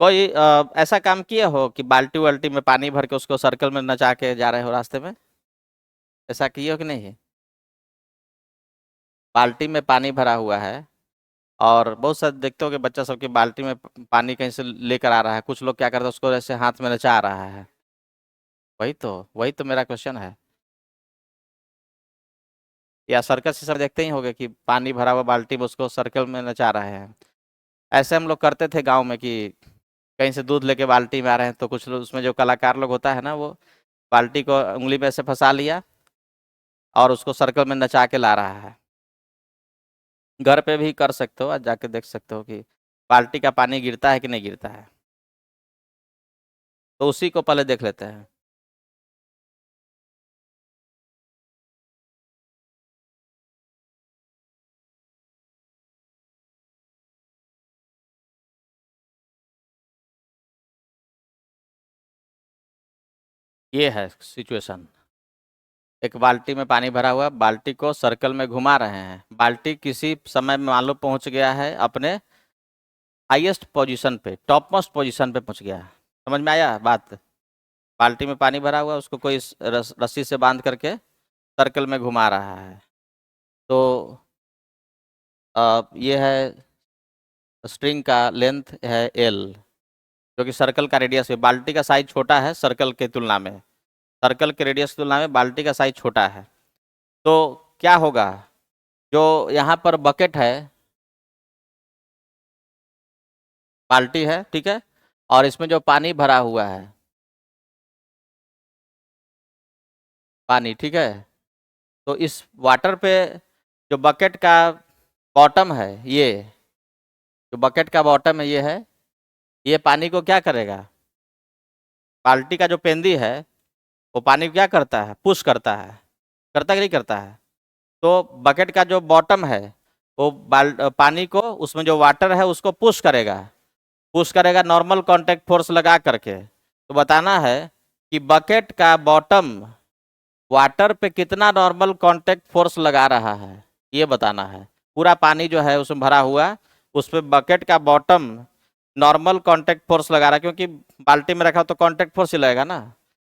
कोई ऐसा काम किए हो कि बाल्टी वाल्टी में पानी भर के उसको सर्कल में नचा के जा रहे हो रास्ते में? ऐसा किए हो कि नहीं? बाल्टी में पानी भरा हुआ है और बहुत सारे देखते हो कि बच्चा सबकी बाल्टी में पानी कहीं से लेकर आ रहा है, कुछ लोग क्या करते हैं उसको ऐसे हाथ में नचा रहा है। वही तो मेरा क्वेश्चन है। या सर्कस से सब देखते ही होंगे कि पानी भरा हुआ बाल्टी में उसको सर्कल में नचा रहे हैं। ऐसे हम लोग करते थे गांव में कि कहीं से दूध लेके बाल्टी में आ रहे हैं तो कुछ लोग उसमें जो कलाकार लोग होता है ना, वो बाल्टी को उंगली में ऐसे फंसा लिया और उसको सर्कल में नचा के ला रहा है। घर पे भी कर सकते हो, आज जाके देख सकते हो कि बाल्टी का पानी गिरता है कि नहीं गिरता है। तो उसी को पहले देख लेते हैं। ये है सिचुएशन। एक बाल्टी में पानी भरा हुआ, बाल्टी को सर्कल में घुमा रहे हैं। बाल्टी किसी समय में मान लो पहुंच गया है अपने हाईएस्ट पोजीशन पे, टॉप मोस्ट पोजीशन पे पहुंच गया है। समझ में आया बात? बाल्टी में पानी भरा हुआ, उसको कोई रस्सी से बांध करके सर्कल में घुमा रहा है। तो ये है स्ट्रिंग का लेंथ है एल, जो कि सर्कल का रेडियस है। बाल्टी का साइज छोटा है सर्कल के तुलना में, सर्कल के रेडियस की तुलना में बाल्टी का साइज छोटा है। तो क्या होगा, जो यहाँ पर बकेट है, बाल्टी है, ठीक है, और इसमें जो पानी भरा हुआ है, पानी, ठीक है, तो इस वाटर पे जो बकेट का बॉटम है, ये जो बकेट का बॉटम है, ये है, ये पानी को क्या करेगा? बाल्टी का जो पेंदी है वो पानी को क्या करता है? पुश करता है। करता कि नहीं करता है? तो बकेट का जो बॉटम है वो पानी को, उसमें जो वाटर है उसको पुश करेगा। पुश करेगा नॉर्मल कांटेक्ट फोर्स लगा करके। तो बताना है कि बकेट का बॉटम वाटर पे कितना नॉर्मल कांटेक्ट फोर्स लगा रहा है, ये बताना है। पूरा पानी जो है उसमें भरा हुआ, उस पे बकेट का बॉटम नॉर्मल कांटेक्ट फोर्स लगा रहा है, क्योंकि बाल्टी में रखा हो तो कांटेक्ट फोर्स ही लगेगा ना।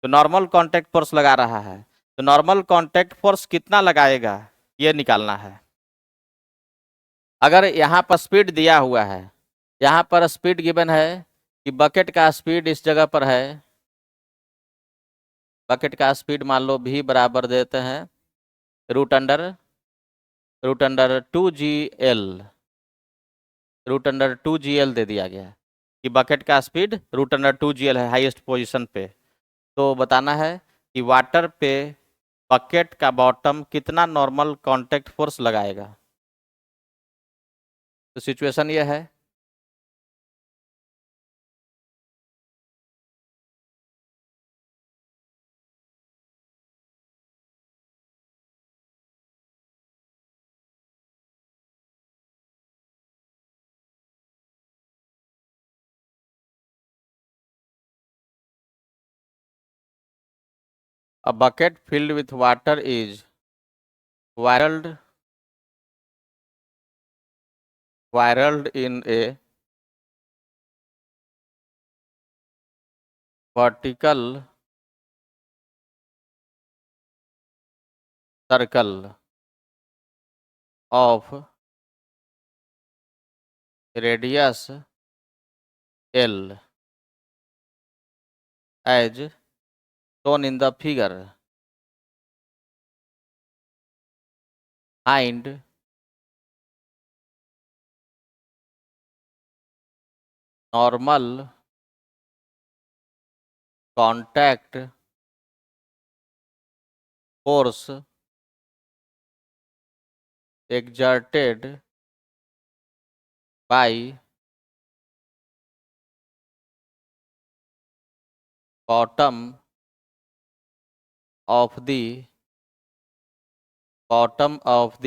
तो नॉर्मल कांटेक्ट फोर्स लगा रहा है, तो नॉर्मल कांटेक्ट फोर्स कितना लगाएगा, ये निकालना है। अगर यहाँ पर स्पीड दिया हुआ है, यहाँ पर स्पीड गिवन है कि बकेट का स्पीड इस जगह पर है, बकेट का स्पीड मान लो v बराबर देते हैं root under 2gl, root under 2gl दे दिया गया है कि बकेट का स्पीड रूट अंडर 2gl है हाईएस्ट पोजीशन पे। तो बताना है कि वाटर पे बकेट का बॉटम कितना नॉर्मल कांटेक्ट फोर्स लगाएगा। तो सिचुएशन ये है। A bucket filled with water is whirled in a vertical circle of radius L as shown in the figure. Find normal contact force exerted by bottom of the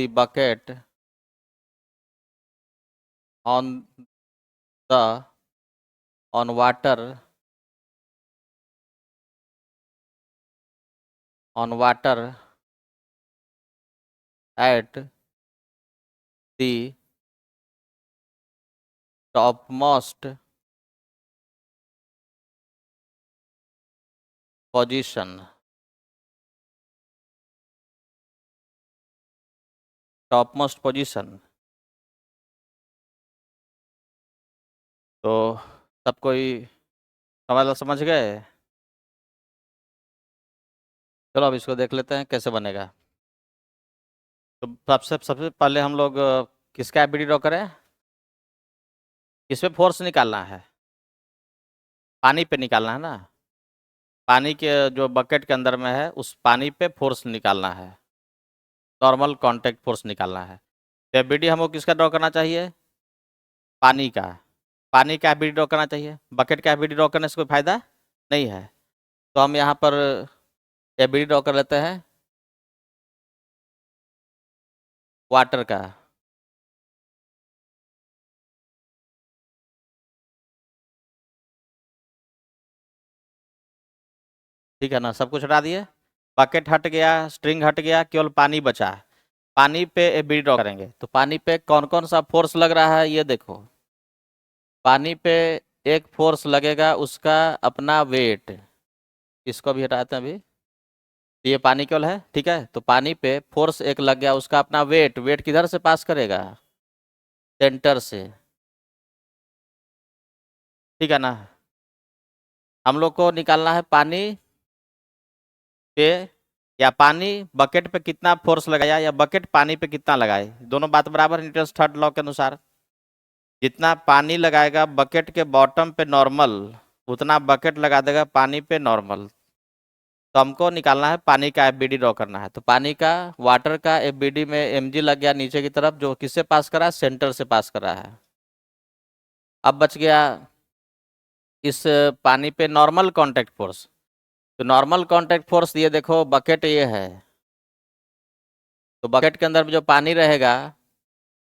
bucket on the on water at the topmost position, top most position. तो सब कोई समझ गए? चलो अब इसको देख लेते हैं कैसे बनेगा। तो सबसे सबसे पहले हम लोग किसका एबीडी ड्रॉ करें? किस पे फोर्स निकालना है? पानी पे निकालना है ना। पानी के जो बकेट के अंदर में है उस पानी पे फोर्स निकालना है, नॉर्मल कांटेक्ट फोर्स निकालना है। तो एबीडी हमको किसका ड्रॉ करना चाहिए? पानी का। पानी का एबीडी ड्रॉ करना चाहिए, बकेट का एबीडी ड्रॉ करने से कोई फायदा नहीं है। तो हम यहाँ पर एबीडी ड्रॉ कर लेते हैं वाटर का। ठीक है ना, सब कुछ हटा दिए, बकेट हट गया, स्ट्रिंग हट गया, केवल पानी बचा। पानी पे एबीडी ड्रॉ करेंगे। तो पानी पे कौन कौन सा फोर्स लग रहा है ये देखो। पानी पे एक फोर्स लगेगा, उसका अपना वेट। इसको भी हटाते हैं अभी। तो ये पानी केवल है, ठीक है। तो पानी पे फोर्स एक लग गया, उसका अपना वेट। वेट किधर से पास करेगा? सेंटर से। ठीक है ना। हम लोग को निकालना है पानी पे, या पानी बकेट पे कितना फोर्स लगाया, या बकेट पानी पे कितना लगाए। दोनों बात बराबर है न्यूटन थर्ड लॉ के अनुसार। जितना पानी लगाएगा बकेट के बॉटम पे नॉर्मल, उतना बकेट लगा देगा पानी पे नॉर्मल। तो हमको निकालना है पानी का एफबीडी ड्रॉ करना है। तो पानी का, वाटर का एफबीडी में एमजी लग गया नीचे की तरफ, जो किससे पास करा है? सेंटर से पास करा है। अब बच गया इस पानी पे नॉर्मल कांटेक्ट फोर्स। तो नॉर्मल कांटेक्ट फोर्स ये देखो, बकेट ये है। तो बकेट के अंदर में जो पानी रहेगा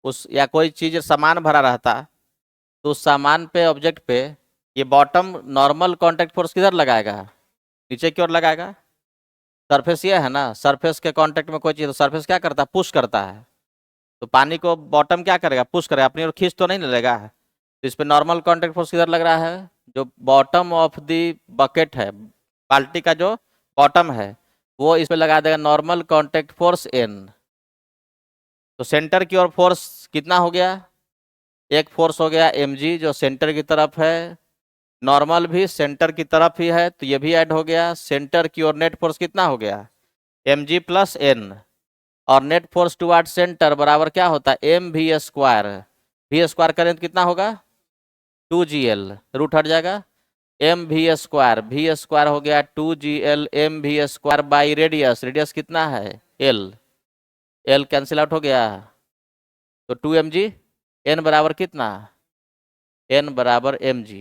उस, या कोई चीज सामान भरा रहता, तो उस सामान पे, ऑब्जेक्ट पे, ये बॉटम नॉर्मल कांटेक्ट फोर्स किधर लगाएगा? नीचे की ओर लगाएगा। सरफेस ये है ना, सरफेस के कांटेक्ट में कोई चीज, तो सरफेस क्या करता है? पुश करता है। तो पानी को बॉटम क्या करेगा? पुश करेगा, अपनी ओर खींच तो नहीं लेगा। तो इस पे नॉर्मल कांटेक्ट फोर्स किधर लग रहा है? जो बॉटम ऑफ द बकेट है, बाल्टी का जो बॉटम है, वो इस पे लगा देगा नॉर्मल कांटेक्ट फोर्स एन। तो सेंटर की ओर फोर्स कितना हो गया? एक फोर्स हो गया mg, जो सेंटर की तरफ है। नॉर्मल भी सेंटर की तरफ ही है, तो ये भी ऐड हो गया। सेंटर की ओर नेट फोर्स कितना हो गया? mg plus n। और नेट फोर्स टुवार्ड सेंटर बराबर क्या होता है? M V square. V square करें तो कितना होगा? 2gl। रूट हट जाएगा, एम वी स्क्वायर हो गया 2gl M V square by radius. Radius कितना है? एल। एल कैंसिल आउट हो गया, तो 2mg। एन बराबर कितना? एन बराबर mg।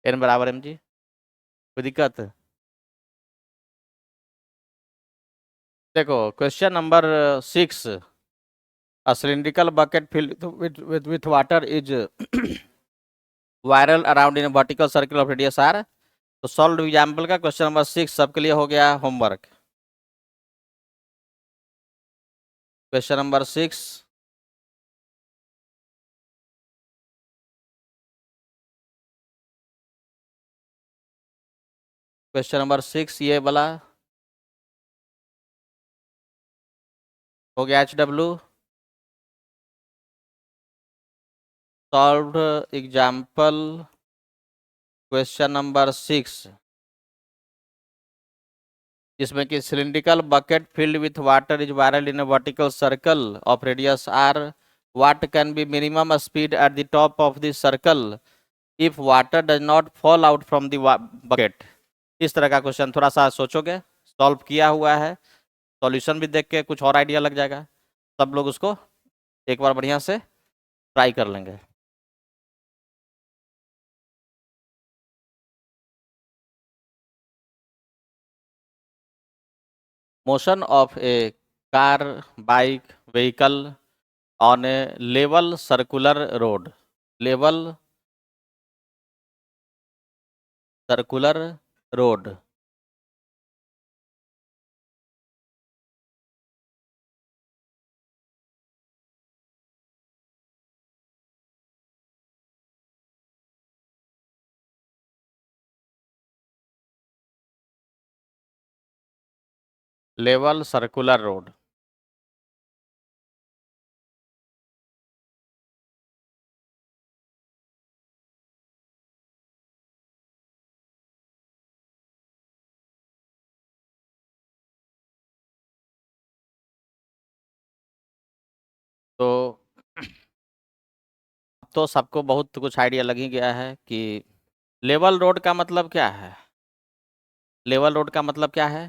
एन बराबर mg। कोई दिक्कत? देखो question number 6। A cylindrical bucket filled with water is viral around in a vertical circle of radius r। तो सॉल्व एग्जाम्पल का क्वेश्चन नंबर 6 सबके लिए हो गया homework. Question number 6। Question number 6 ये वाला हो गया HW। Solve example question number 6, जिसमें कि cylindrical bucket filled with water is whirled in a vertical circle of radius R. What can be minimum speed at the top of the circle if water does not fall out from the bucket. इस तरह का question थोड़ा सा सोचोगे, solve किया हुआ है, solution भी देख के कुछ और आइडिया लग जाएगा। सब लोग उसको एक बार बढ़िया से ट्राई कर लेंगे। Motion of A car, bike, vehicle on A level circular road. Level circular road. Level circular road. तो तो सबको बहुत कुछ आइडिया लग ही गया है कि लेवल रोड का मतलब क्या है। लेवल रोड का मतलब क्या है?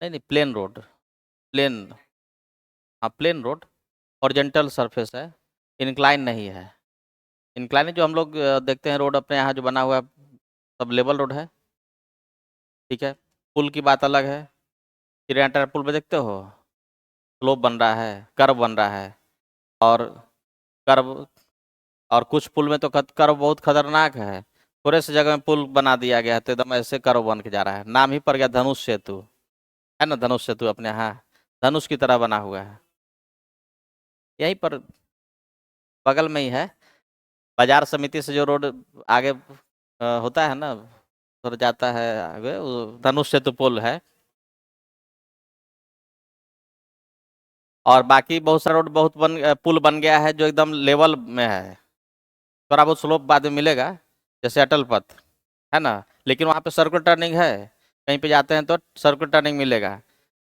नहीं नहीं, प्लेन रोड। प्लेन। हाँ, प्लेन रोड। हॉरिजॉन्टल सरफेस है। इंक्लाइन नहीं है। इंक्लाइन जो हम लोग देखते हैं रोड अपने यहाँ जो बना हुआ है, सब लेवल रोड है। ठीक है। पुल की बात अलग है। किरेंटर पुल में देखते हो स्लोप बन रहा है, कर्व बन रहा है। और कर्व। और कुछ पुल में तो कर्व बहुत खतरनाक है। थोड़े से जगह में पुल बना दिया गया है तो एकदम ऐसे कर्व बन के जा रहा है। नाम ही पड़ गया धनुष सेतु। है ना, धनुष सेतु अपने यहाँ धनुष की तरह बना हुआ है। यहीं पर बगल में ही है। बाजार समिति से जो रोड आगे होता है ना, थोड़ा जाता है आगे, वो धनुष सेतु पुल है। और बाकी बहुत सारा रोड बहुत पुल बन गया है जो एकदम लेवल में है। थोड़ा बहुत स्लोप बाद में मिलेगा, जैसे अटल पथ। है ना। लेकिन वहाँ पे सर्कुलर टर्निंग है। कहीं पे जाते हैं तो सर्कुलर टर्निंग मिलेगा।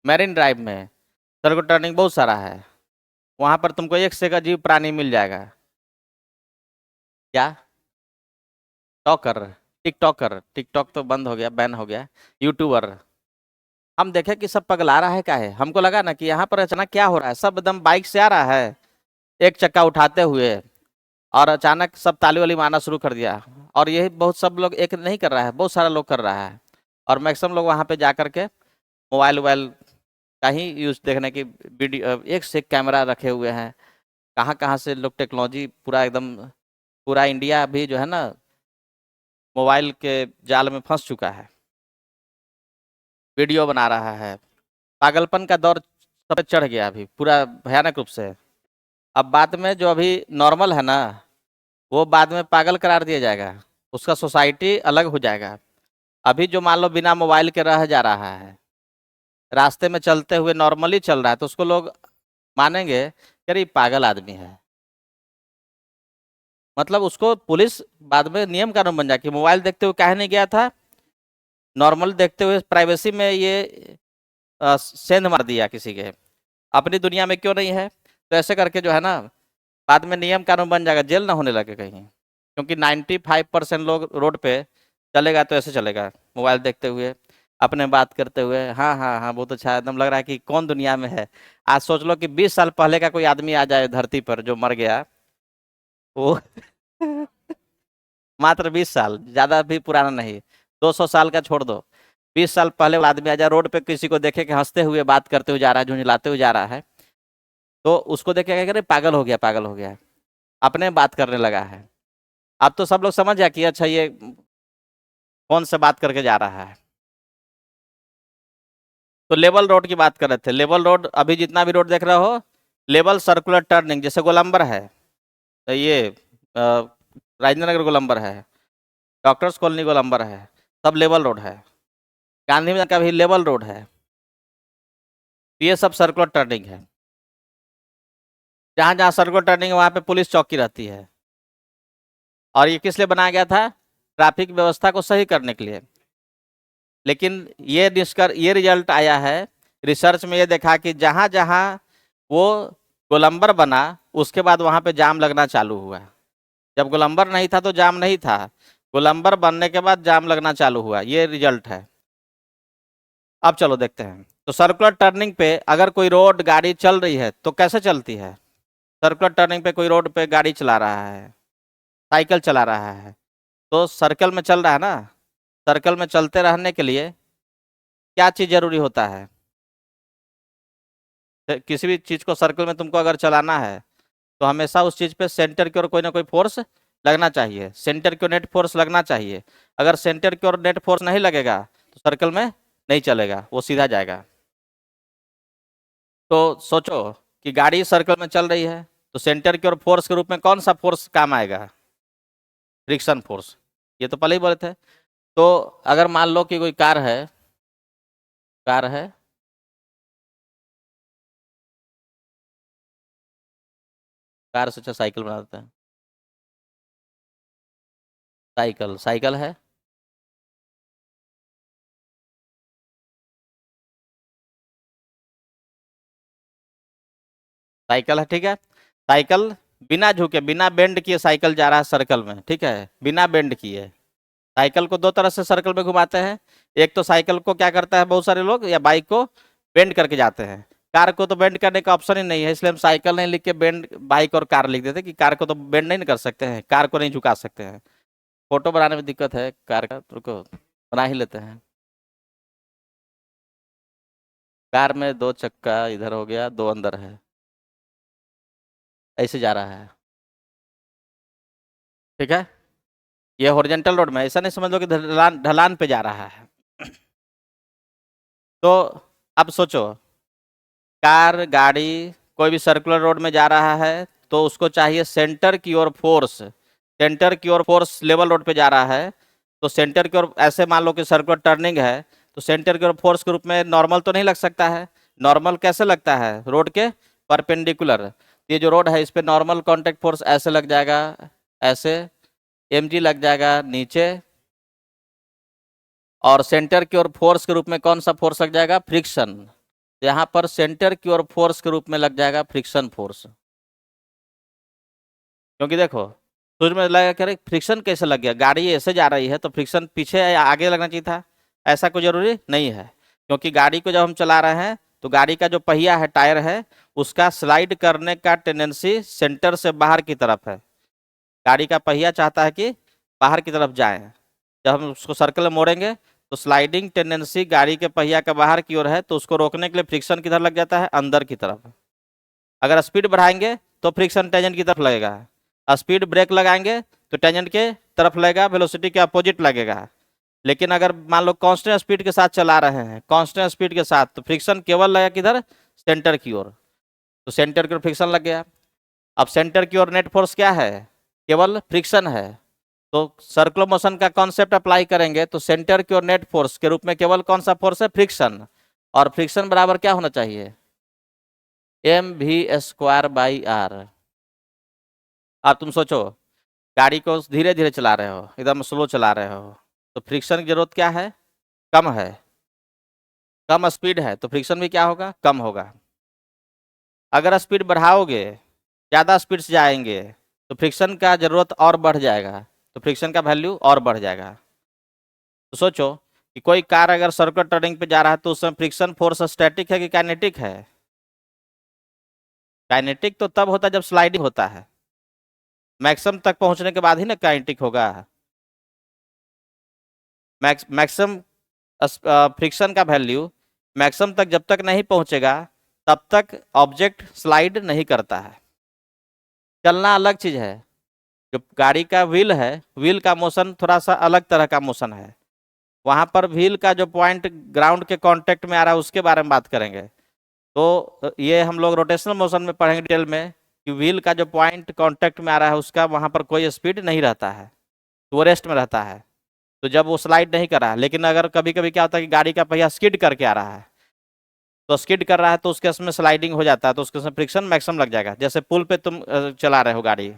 मैरिन ड्राइव में सर्कुलर टर्निंग बहुत सारा है। वहाँ पर तुमको एक से एक अजीब प्राणी मिल जाएगा। क्या? टॉकर? टिकटॉकर? टिकटॉक तो बंद हो गया, बैन हो गया। यूट्यूबर। हम देखे कि सब पगला रहा है, क्या है, हमको लगा ना कि यहाँ पर अचानक क्या हो रहा है, सब एकदम बाइक से आ रहा है एक चक्का उठाते हुए। और अचानक सब ताली वाली मारना शुरू कर दिया। और यही बहुत सब लोग एक नहीं कर रहा है, बहुत सारा लोग कर रहा है। और मैक्सिमम लोग वहाँ पे जा करके मोबाइल वोबाइल का ही यूज देखने की वीडियो, एक से एक कैमरा रखे हुए हैं। कहाँ कहाँ से लोग टेक्नोलॉजी पूरा एकदम, पूरा इंडिया भी जो है ना मोबाइल के जाल में फंस चुका है। वीडियो बना रहा है। पागलपन का दौर सब पे चढ़ गया अभी पूरा भयानक रूप से। अब बाद में जो अभी नॉर्मल है ना, वो बाद में पागल करार दिया जाएगा। उसका सोसाइटी अलग हो जाएगा। अभी जो मान लो बिना मोबाइल के रह जा रहा है, रास्ते में चलते हुए नॉर्मली चल रहा है, तो उसको लोग मानेंगे कि अरे ये पागल आदमी है। मतलब उसको पुलिस बाद में नियम कानून बन जाए कि मोबाइल देखते हुए काहे नहीं गया था, नॉर्मल देखते हुए प्राइवेसी में ये सेंध मार दिया किसी के, अपनी दुनिया में क्यों नहीं है। तो ऐसे करके जो है ना बाद में नियम कानून बन जाएगा, जेल ना होने लगे कहीं। क्योंकि 95% लोग रोड पे चलेगा तो ऐसे चलेगा, मोबाइल देखते हुए, अपने बात करते हुए। हाँ हाँ हाँ, बहुत अच्छा, एकदम लग रहा है कि कौन दुनिया में है। आज सोच लो कि 20 साल पहले का कोई आदमी आ जाए धरती पर जो मर गया, वो मात्र 20 साल, ज्यादा भी पुराना नहीं, 200 साल का छोड़ दो, 20 साल पहले वाला आदमी आ जाए रोड पे, किसी को देखे कि हंसते हुए बात करते हुए जा रहा है, झुंझलाते हुए जा रहा है, तो उसको देख के क्या करे, पागल हो गया, पागल हो गया, अपने बात करने लगा है। अब तो सब लोग समझ गया कि अच्छा ये कौन से बात करके जा रहा है। तो लेवल रोड की बात कर रहे थे। लेवल रोड अभी जितना भी रोड देख रहे हो, लेवल सर्कुलर टर्निंग, जैसे गोलंबर है, तो ये राजेंद्र नगर गोलंबर है, डॉक्टर्स कॉलोनी गोलंबर है, सब लेवल रोड है। गांधी मैदान का भी लेवल रोड है। तो ये सब सर्कुलर टर्निंग है। जहाँ जहाँ सर्कुलर टर्निंग है वहाँ पे पुलिस चौकी रहती है। और ये किस लिए बनाया गया था? ट्रैफिक व्यवस्था को सही करने के लिए। लेकिन ये रिजल्ट आया है, रिसर्च में ये देखा कि जहाँ जहाँ वो गोलंबर बना, उसके बाद वहाँ पे जाम लगना चालू हुआ। जब गोलंबर नहीं था तो जाम नहीं था, गोलंबर बनने के बाद जाम लगना चालू हुआ, ये रिजल्ट है। अब चलो देखते हैं। तो सर्कुलर टर्निंग पे अगर कोई रोड गाड़ी चल रही है तो कैसे चलती है? सर्कुलर टर्निंग पे कोई रोड पे गाड़ी चला रहा है, साइकिल चला रहा है, तो सर्कल में चल रहा है ना, सर्कल में चलते रहने के लिए क्या चीज़ जरूरी होता है? किसी भी चीज़ को सर्कल में तुमको अगर चलाना है तो हमेशा उस चीज़ पे सेंटर की ओर कोई ना कोई फोर्स लगना चाहिए, सेंटर की ओर नेट फोर्स लगना चाहिए। अगर सेंटर की ओर नेट फोर्स नहीं लगेगा तो सर्कल में नहीं चलेगा, वो सीधा जाएगा। तो सोचो कि गाड़ी सर्कल में चल रही है, तो सेंटर की ओर फोर्स के रूप में कौन सा फोर्स काम आएगा? Friction force. ये तो पहले ही बोले थे। तो अगर मान लो कि कोई कार है, कार है, कार से अच्छा साइकिल बना देते हैं। साइकिल, साइकिल है। साइकिल है, ठीक है। साइकिल बिना झुके, बिना बेंड किए साइकिल जा रहा है सर्कल में, ठीक है, बिना बेंड किए। साइकिल को दो तरह से सर्कल में घुमाते हैं। एक तो साइकिल को क्या करता है बहुत सारे लोग, या बाइक को बेंड करके जाते हैं। कार को तो बेंड करने का ऑप्शन ही नहीं है, इसलिए हम साइकिल नहीं लिख के बेंड बाइक और कार लिख देते कि कार को तो बेंड नहीं कर सकते हैं, कार को नहीं झुका सकते हैं। फोटो बनाने में दिक्कत है कार का, तो रुको बना ही लेते हैं। कार में दो चक्का इधर हो गया, दो अंदर है, ऐसे जा रहा है, ठीक है। ये हॉरिजॉन्टल रोड में, ऐसा नहीं समझ लो कि ढलान ढलान पे जा रहा है। तो अब सोचो, कार गाड़ी कोई भी सर्कुलर रोड में जा रहा है तो उसको चाहिए सेंटर की ओर फोर्स। सेंटर की ओर फोर्स लेवल रोड पे जा रहा है, तो सेंटर की ओर, ऐसे मान लो कि सर्कुलर टर्निंग है, तो सेंटर की ओर फोर्स के रूप में नॉर्मल तो नहीं लग सकता है। नॉर्मल कैसे लगता है, रोड के परपेंडिकुलर। ये जो रोड है इस पे नॉर्मल कांटेक्ट फोर्स ऐसे लग जाएगा, ऐसे mg लग जाएगा नीचे। और सेंटर की ओर फोर्स के रूप में कौन सा फोर्स लग जाएगा, फ्रिक्शन। यहाँ पर सेंटर की ओर फोर्स के रूप में लग जाएगा फ्रिक्शन फोर्स। क्योंकि देखो, शुरू में लगा कि फ्रिक्शन कैसे लग गया, गाड़ी ऐसे जा रही है तो फ्रिक्शन पीछे या आगे लगना चाहिए था। ऐसा कोई जरूरी नहीं है, क्योंकि गाड़ी को जब हम चला रहे हैं तो गाड़ी का जो पहिया है, टायर है, उसका स्लाइड करने का टेंडेंसी सेंटर से बाहर की तरफ है। गाड़ी का पहिया चाहता है कि बाहर की तरफ जाए। जब हम उसको सर्कल में मोड़ेंगे तो स्लाइडिंग टेंडेंसी गाड़ी के पहिया का बाहर की ओर है, तो उसको रोकने के लिए फ्रिक्शन किधर लग जाता है, अंदर की तरफ। अगर स्पीड बढ़ाएंगे तो फ्रिक्शन टेंजेंट की तरफ लगेगा, स्पीड ब्रेक लगाएंगे तो टेंजेंट के तरफ लगेगा, वेलोसिटी के अपोजिट लगेगा। लेकिन अगर मान लो कांस्टेंट स्पीड के साथ चला रहे हैं, कांस्टेंट स्पीड के साथ, तो फ्रिक्शन केवल लगेगा किधर, सेंटर की ओर। तो सेंटर की ओर फ्रिक्शन लग गया। अब सेंटर की ओर नेट फोर्स क्या है, केवल फ्रिक्शन है। तो सर्कुलर मोशन का कॉन्सेप्ट अप्लाई करेंगे तो सेंटर की ओर नेट फोर्स के रूप में केवल कौन सा फोर्स है, फ्रिक्शन। और फ्रिक्शन बराबर क्या होना चाहिए, mv²/r। अब तुम सोचो, गाड़ी को धीरे धीरे चला रहे हो, एकदम स्लो चला रहे हो, तो फ्रिक्शन की जरूरत क्या है, कम है। कम स्पीड है तो फ्रिक्शन भी क्या होगा, कम होगा। अगर स्पीड बढ़ाओगे, ज़्यादा स्पीड से जाएंगे, तो फ्रिक्शन का जरूरत और बढ़ जाएगा, तो फ्रिक्शन का वैल्यू और बढ़ जाएगा। तो सोचो कि कोई कार अगर सर्कुलर टर्निंग पे जा रहा है तो उसमें फ्रिक्शन फोर्स स्टैटिक है कि काइनेटिक है। काइनेटिक तो तब होता है जब स्लाइडिंग होता है, मैक्सिमम तक पहुंचने के बाद ही ना काइनेटिक होगा। मैक्सिमम फ्रिक्शन का वैल्यू मैक्सिमम तक जब तक नहीं पहुंचेगा तब तक ऑब्जेक्ट स्लाइड नहीं करता है। चलना अलग चीज है। जो गाड़ी का व्हील है, व्हील का मोशन थोड़ा सा अलग तरह का मोशन है। वहां पर व्हील का जो पॉइंट ग्राउंड के कांटेक्ट में आ रहा है उसके बारे में बात करेंगे। तो ये हम लोग रोटेशनल मोशन में पढ़ेंगे डिटेल में, कि व्हील का जो पॉइंट कांटेक्ट में आ रहा है उसका वहां पर कोई स्पीड नहीं रहता है, तो वो रेस्ट में रहता है। तो जब वो स्लाइड नहीं कर रहा है, लेकिन अगर कभी कभी क्या होता है कि गाड़ी का पहिया स्किड करके आ रहा है, तो स्किड कर रहा है तो उसके उसमें स्लाइडिंग हो जाता है, तो उसके उसमें फ्रिक्शन मैक्सिमम लग जाएगा। जैसे पुल पे तुम चला रहे हो गाड़ी,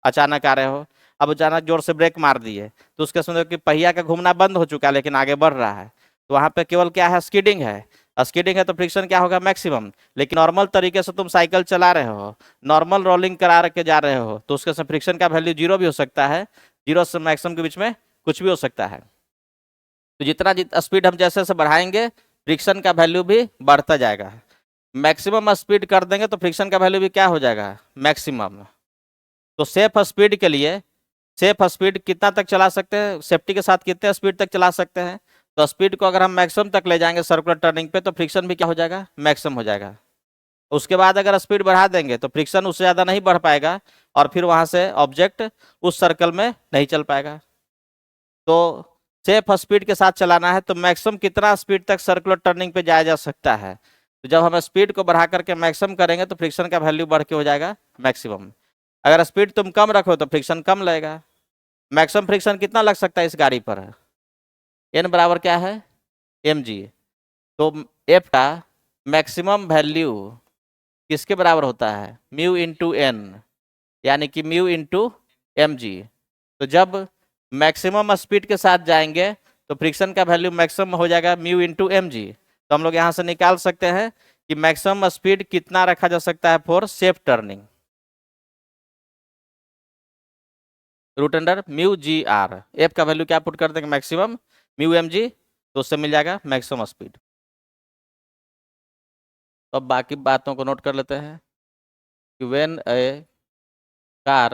अचानक आ रहे हो, अब अचानक जोर से ब्रेक मार दिए, तो उसके समझो कि पहिया का घूमना बंद हो चुका है लेकिन आगे बढ़ रहा है, तो वहां पे केवल क्या है, स्किडिंग है। स्किडिंग है तो फ्रिक्शन क्या होगा, मैक्सिमम। लेकिन नॉर्मल तरीके से तुम साइकिल चला रहे हो, नॉर्मल रोलिंग करा के जा रहे हो, तो उसके फ्रिक्शन का वैल्यू जीरो भी हो सकता है, जीरो से मैक्सिमम के बीच में कुछ भी हो सकता है। तो जितना स्पीड हम जैसे जैसे बढ़ाएंगे फ्रिक्शन का वैल्यू भी बढ़ता जाएगा। मैक्सिमम स्पीड कर देंगे तो फ्रिक्शन का वैल्यू भी क्या हो जाएगा, मैक्सिमम। तो सेफ स्पीड के लिए, सेफ स्पीड कितना तक चला सकते हैं, सेफ्टी के साथ कितने स्पीड तक चला सकते हैं, तो स्पीड को अगर हम मैक्सिमम तक ले जाएंगे सर्कुलर टर्निंग पे तो फ्रिक्शन भी क्या हो जाएगा, मैक्सिमम हो जाएगा। उसके बाद अगर स्पीड बढ़ा देंगे तो फ्रिक्शन उससे ज़्यादा नहीं बढ़ पाएगा, और फिर वहां से ऑब्जेक्ट उस सर्कल में नहीं चल पाएगा। तो सेफ स्पीड के साथ चलाना है तो मैक्सिमम कितना स्पीड तक सर्कुलर टर्निंग पे जाया जा सकता है, तो जब हम स्पीड को बढ़ा करके मैक्सिमम करेंगे तो फ्रिक्शन का वैल्यू बढ़ के हो जाएगा मैक्सिमम। अगर स्पीड तुम कम रखो तो फ्रिक्शन कम लगेगा। मैक्सिमम फ्रिक्शन कितना लग सकता है इस गाड़ी पर, एन बराबर क्या है, mg। तो एफ का मैक्सिमम वैल्यू किसके बराबर होता है? म्यू इंटू एन, यानी कि म्यू इंटू एम जी। तो जब मैक्सिमम स्पीड के साथ जाएंगे तो फ्रिक्शन का वैल्यू मैक्सिमम हो जाएगा म्यू इंटू एम जी। तो हम लोग यहाँ से निकाल सकते हैं कि मैक्सिमम स्पीड कितना रखा जा सकता है for safe turning. Root under mu G R, F का वैल्यू क्या पुट कर देंगे? मैक्सिमम म्यू एम जी, तो उससे मिल जाएगा मैक्सिमम स्पीड। तो अब बाकी बातों को नोट कर लेते हैं कि when a car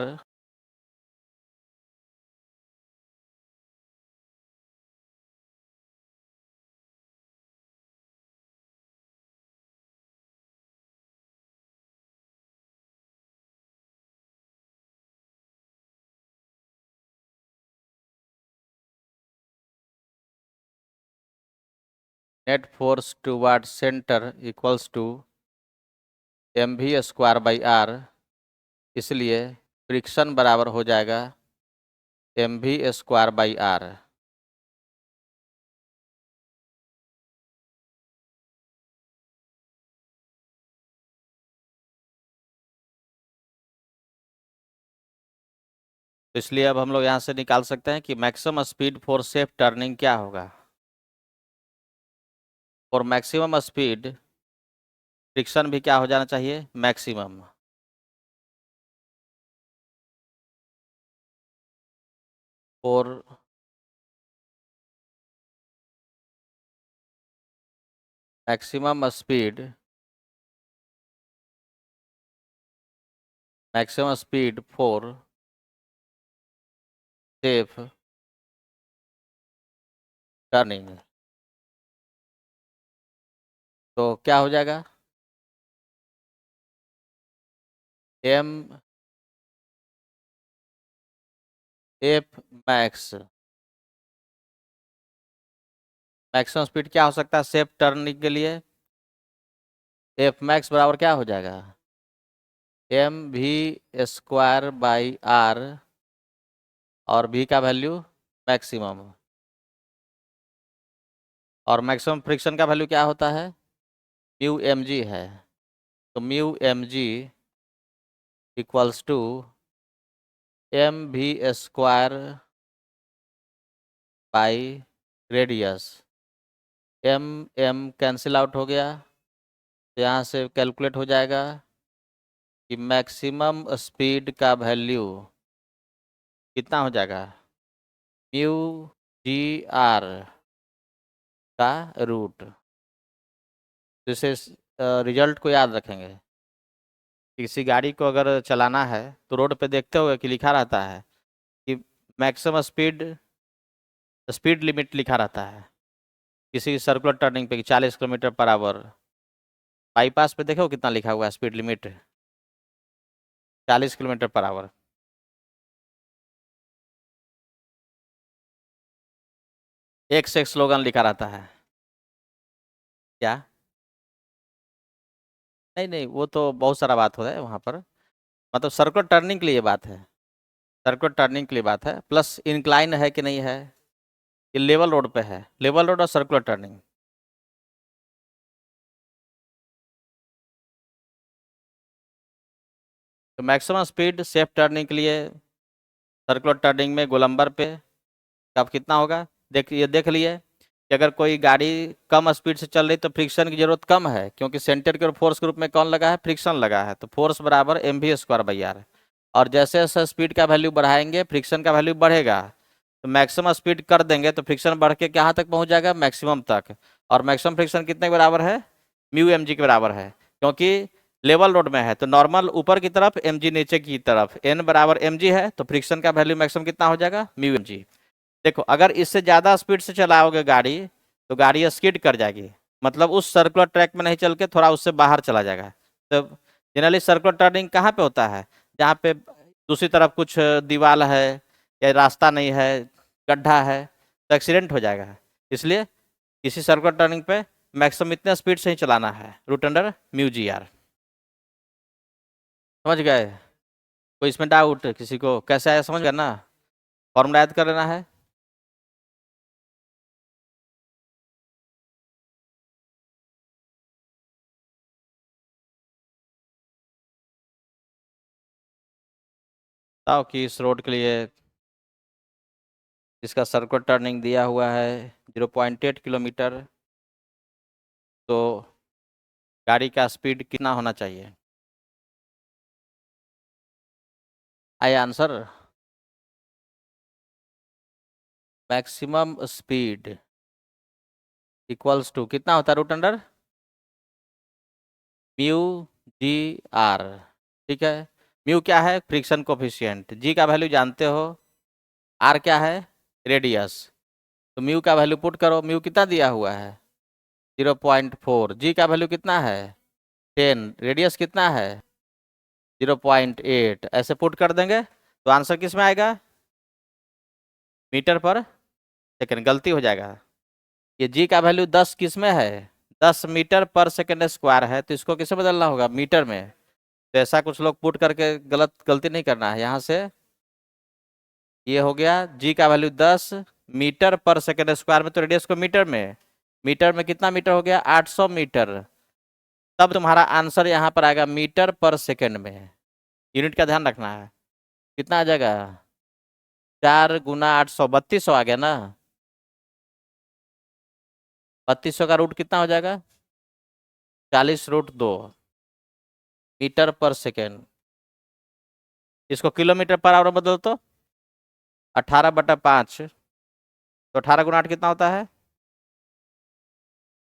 net force toward centre equals to M V square by R, इसलिए फ्रिक्शन बराबर हो जाएगा M V square by R. तो इसलिए अब हम लोग यहाँ से निकाल सकते हैं कि maximum speed for safe turning क्या होगा। फॉर मैक्सिमम स्पीड फ्रिक्शन भी क्या हो जाना चाहिए? Maximum. For maximum speed, maximum speed for safe turning, तो क्या हो जाएगा? M F max, maximum speed क्या हो सकता है सेफ टर्निंग के लिए? एफ मैक्स बराबर क्या हो जाएगा? M V square by R, और v का वैल्यू मैक्सिमम, और मैक्सिमम फ्रिक्शन का वैल्यू क्या होता है? म्यू एम जी है। तो mu M G equals to M V square by radius. M M cancel out हो गया, तो यहाँ से कैलकुलेट हो जाएगा कि मैक्सिमम स्पीड का वैल्यू कितना हो जाएगा? म्यू जी आर का रूट। जैसे रिजल्ट को याद रखेंगे, किसी गाड़ी को अगर चलाना है तो रोड पे देखते होगे कि लिखा रहता है कि मैक्सिमम स्पीड, स्पीड लिमिट लिखा रहता है किसी सर्कुलर टर्निंग पे 40 किलोमीटर पर आवर। बाईपास पे देखो कितना लिखा हुआ है speed limit, 40 kilometre per hour. एक से एक स्लोगन लिखा रहता है। क्या? नहीं नहीं, वो तो बहुत सारा बात हो रहा है वहाँ पर, मतलब सर्कुलर टर्निंग के लिए बात है, सर्कुलर टर्निंग के लिए बात है। प्लस इंक्लाइन है कि नहीं है, ये लेवल रोड पे है, लेवल रोड और सर्कुलर टर्निंग। तो मैक्सिमम स्पीड सेफ टर्निंग के लिए सर्कुलर टर्निंग में गोलंबर पे कब कितना होगा? देख लिए कि अगर कोई गाड़ी कम स्पीड से चल रही तो फ्रिक्शन की जरूरत कम है, क्योंकि सेंटर के और फोर्स के रूप में कौन लगा है? फ्रिक्शन लगा है। तो फोर्स बराबर M V square by R, और जैसे जैसे स्पीड का वैल्यू बढ़ाएंगे फ्रिक्शन का वैल्यू बढ़ेगा। तो मैक्सिमम स्पीड कर देंगे तो फ्रिक्शन बढ़ के कहाँ तक पहुँच जाएगा? मैक्सिमम तक। और मैक्सिमम फ्रिक्शन कितने के बराबर है? म्यू एम जी के बराबर है, क्योंकि लेवल रोड में है तो नॉर्मल ऊपर की तरफ, एम जी नीचे की तरफ। एन बराबर एम जी है तो फ्रिक्शन का वैल्यू मैक्सिमम कितना हो जाएगा? Mu M G. देखो अगर इससे ज़्यादा स्पीड से चलाओगे गाड़ी तो गाड़ी स्किड कर जाएगी, मतलब उस सर्कुलर ट्रैक में नहीं चल के थोड़ा उससे बाहर चला जाएगा। तो जनरली सर्कुलर टर्निंग कहाँ पे होता है? जहाँ पे दूसरी तरफ कुछ दीवार है या रास्ता नहीं है, गड्ढा है, तो एक्सीडेंट हो जाएगा। इसलिए किसी सर्कुलर टर्निंग पे मैक्सिमम इतने स्पीड से ही चलाना है, root under mu G R. समझ गए? कोई इसमें डाउट किसी को? कैसे आया समझ गए ना? फॉर्मूला याद कर लेना है। बताओ कि इस रोड के लिए इसका सर्कुलर टर्निंग दिया हुआ है 0.8 किलोमीटर, तो गाड़ी का स्पीड कितना होना चाहिए? आई answer maximum speed equals to कितना होता है root under mu G R. ठीक है, म्यू क्या है? Friction coefficient. जी का वैल्यू जानते हो, आर क्या है? रेडियस। तो म्यू का वैल्यू पुट करो, म्यू कितना दिया हुआ है? 0.4। जी का वैल्यू कितना है? 10। रेडियस कितना है? 0.8। ऐसे पुट कर देंगे तो आंसर किस में आएगा? मीटर पर सेकेंड। गलती हो जाएगा, ये जी का वैल्यू 10 किस में है? 10 मीटर पर सेकेंड स्क्वायर है, तो इसको किसे बदलना होगा? मीटर में। तो ऐसा कुछ लोग पुट करके गलती नहीं करना है। यहाँ से ये हो गया जी का वैल्यू 10 मीटर पर सेकेंड स्क्वायर में, तो रेडियस को मीटर में कितना मीटर हो गया? 800 मीटर। तब तुम्हारा आंसर यहाँ पर आएगा मीटर पर सेकेंड में। यूनिट का ध्यान रखना है। कितना आ जाएगा? 4 गुना 800, 3200 आ गया ना। 3200 का रूट कितना हो जाएगा? 40√2 मीटर पर सेकेंड। इसको किलोमीटर पर आवर बदल तो 18/5, तो 18 × 8 कितना होता है?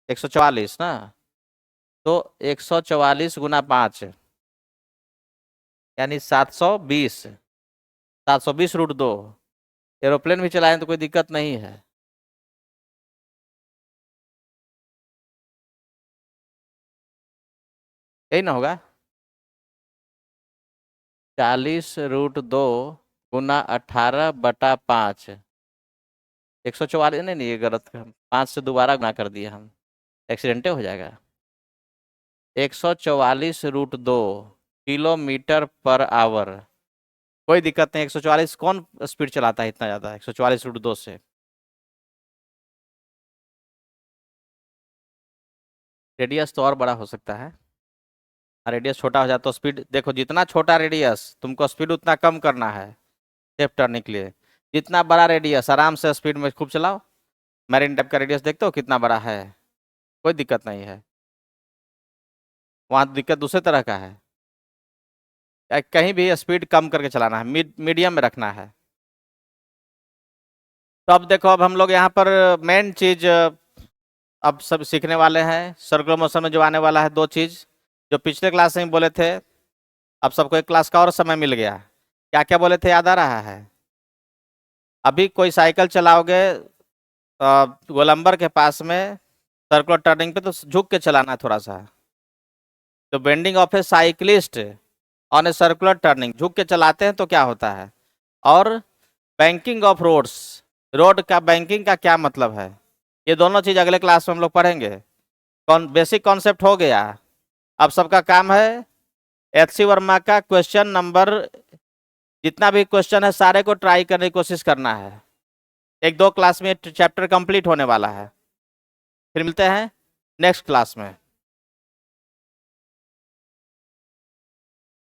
144 ना। तो 144 × 5 यानी 720। 720√2। एरोप्लेन भी चलाएं तो कोई दिक्कत नहीं है। यही ना होगा? 40√2 गुना 18/5। 144 नहीं नहीं, ये गलत, 5 से दोबारा गुना कर दिया हम, एक्सीडेंटे हो जाएगा। 144√2 किलोमीटर पर आवर। कोई दिक्कत नहीं, 144 कौन स्पीड चलाता है इतना ज्यादा 144√2 से? रेडियस तो और बड़ा हो सकता है। रेडियस छोटा हो जाए तो स्पीड देखो, जितना छोटा रेडियस तुमको स्पीड उतना कम करना है सेफ टर्निंग के लिए। जितना बड़ा रेडियस आराम से स्पीड में खूब चलाओ। मैरिन टाइप का रेडियस देखते हो कितना बड़ा है, कोई दिक्कत नहीं है। वहाँ दिक्कत दूसरे तरह का है, कहीं भी स्पीड कम करके चलाना है, मीडियम में रखना है। तो अब देखो, अब हम लोग यहाँ पर मेन चीज अब सब सीखने वाले हैं। सर्कुलर मोशन में जो आने वाला है 2 चीज जो पिछले क्लास में बोले थे, अब सबको एक क्लास का और समय मिल गया। क्या क्या बोले थे, याद आ रहा है? अभी कोई साइकिल चलाओगे गोलंबर के पास में सर्कुलर टर्निंग पे, तो झुक के चलाना है थोड़ा सा। तो bending of A cyclist on a circular turning, झुक के चलाते हैं तो क्या होता है। और बैंकिंग ऑफ रोड्स, रोड का बैंकिंग का क्या मतलब है, ये दोनों चीज अगले क्लास में हम लोग पढ़ेंगे। बेसिक कॉन्सेप्ट हो गया। अब सबका काम है HC वर्मा का क्वेश्चन नंबर, जितना भी क्वेश्चन है सारे को ट्राई करने की कोशिश करना है। 1-2 क्लास में चैप्टर कंप्लीट होने वाला है। फिर मिलते हैं नेक्स्ट क्लास में।